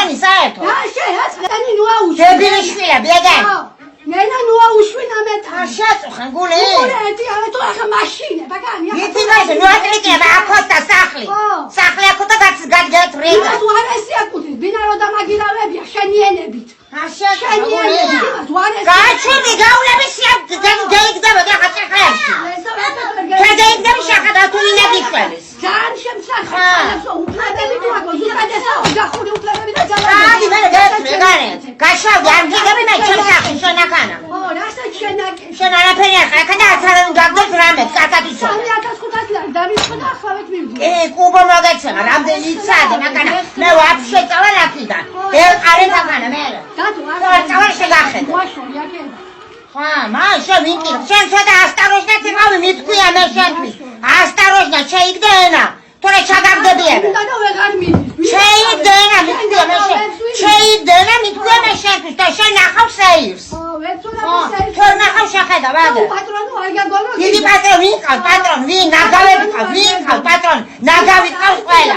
შენი საერთოდ? რა შეაც ხენი ნუაუში. დებილი შვილები ეგენ. ნენა ნუაუში ნამეთა. შეწუხენ გული. გულეთი არა თუ ახლა მაშინე ბაგანი. იცი მაგ ნუატრიკება აკოთა სახლი. სახლი აკოთა გაგეთ რედა. თუ არ ესე აკუთის ბინარო და მაგირავებია შენიენებით. შენიენებით. გაჩვენი გაულები შეიგდებოდა ხაჭახებში. შეგეიგდები შეხადა თუ ინებიშველის. ძალიან შემსახურებს უფლებები თუ აკო ზუსტადესა ოჯახური უფლებები და გადი მე გასწრებარეთ. გაშავდი არ მიგები მე ჩემსახში შენაკანა. რასაც შენაკე. შენ არაფერი ახლა და აცარენ გაგდებს რამე კაცათისო. 3500 ლარი დამისხდა ახლა მივიდი. კუბო მოგეცემა რამდენი იცადე მაკანა მე ვაფშე წავალ აქიდან. ელყარეთ აქანა მე. დადო არ წავალ შეგახედე. ვაშორი აკედა. ხა მაშა ვინკი შენ ცოტა ასტაროჟნა წიყავი მითქვია მე შენთვის. ასტაროჟნა შეიგდე ენა. თორე ჩაგაგდებიები. და ვეღარ მიდის. შეიგდე ენა მითქვია მე შენ. შეიგდე ენა მითქვია მე შენთვის და შენ ნახავ სეირს. თორ ნახავ შეხედა ვაგე. პატრონო არ გაგონო. დიდი პატრონი ვინ ყავს პატრონი ვინ ნაგავები ყავს ვინ ყავს პატრონი ნაგავი ყავს ყველა.